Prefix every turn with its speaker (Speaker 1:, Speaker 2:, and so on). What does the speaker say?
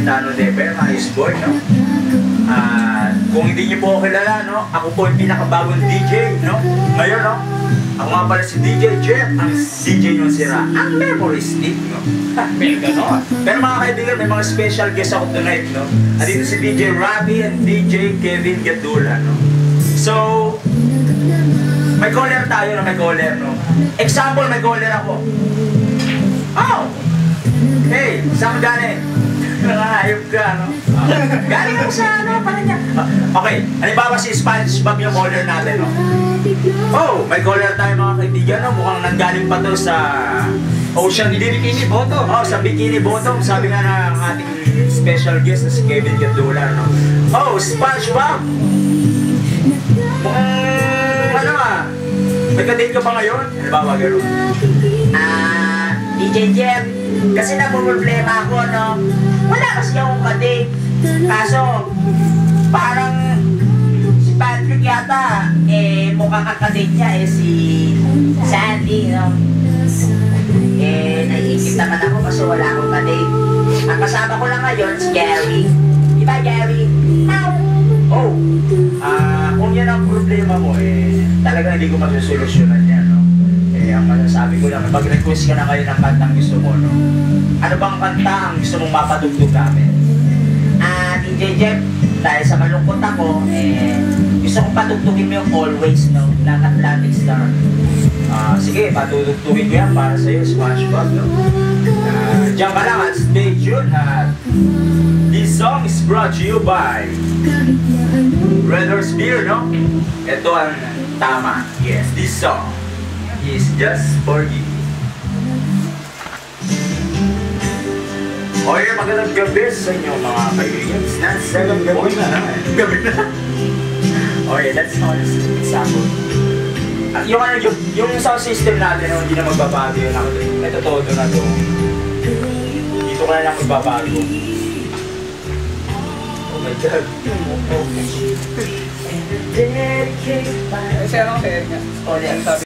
Speaker 1: Cayetano Depe, ayos boy, no? Kung hindi niyo po ako kilala, no? Ako po yung pinakabagong DJ, no? Ngayon, no? Ako nga pala si DJ Jeff, ang DJ yung sira. Ang memory stick, no? May gano'n. Pero mga kaibigan, may mga special guest ako tonight, no? Andito si DJ Robbie and DJ Kevin Gadula, no? So, may caller tayo, no? May caller, no? Example, may caller ako. Oh! Hey, saan ka galing? Nakahayop ka, no? Galing ako sa ano, pala niya. Okay, halimbawa si SpongeBob yung caller natin, no? Oh, may caller tayo mga kaibigan, no? Mukhang nanggaling pa to sa Ocean Bikini Bottom. Oh, sa Bikini Bottom. Sabi nga ng ating special guest na si Kevin Gadula, no? Oh, SpongeBob! Ano may ka-date ka pa ngayon? Halimbawa, gano'n.
Speaker 2: DJ Jeff, kasi problema ako, no? Wala kasi akong ka-date. Kaso, parang si Patrick yata, mukhang kakadate niya, si Sandy, no? Naiisip naman ako kasi wala akong ka-date. Ang kasama ko lang ngayon, si Gary. Di ba, Gary?
Speaker 1: Oh, kung yan ang problema mo, talagang hindi ko masusolusyonan yan, no? Ang masasabi ko lang, mag-request ka na kayo ng kantang gusto mo, no? Ano bang kanta ang gusto mong mapatugtog namin?
Speaker 2: DJ Jeff, dahil sa malungkot ako, gusto kong patugtugin mo yung Always, no? Ng Atlantic Star.
Speaker 1: Sige, patutugtugin ko yan para sa'yo, SpongeBob, no? Diyan ka lang at stay tuned at this song is brought to you by Redder's Beer, no? Ito ang tama. Yes, this song is just for you. Okay, magandang gabi sa inyo mga kaibigan. It's not 7 gabi na. Gabi na. Okay, let's on example. Yung sound system natin, hindi na magbabago yun. Ito todo na to. Dito ka na lang magbabago. Oh my God.
Speaker 3: Kasi anong fair nga?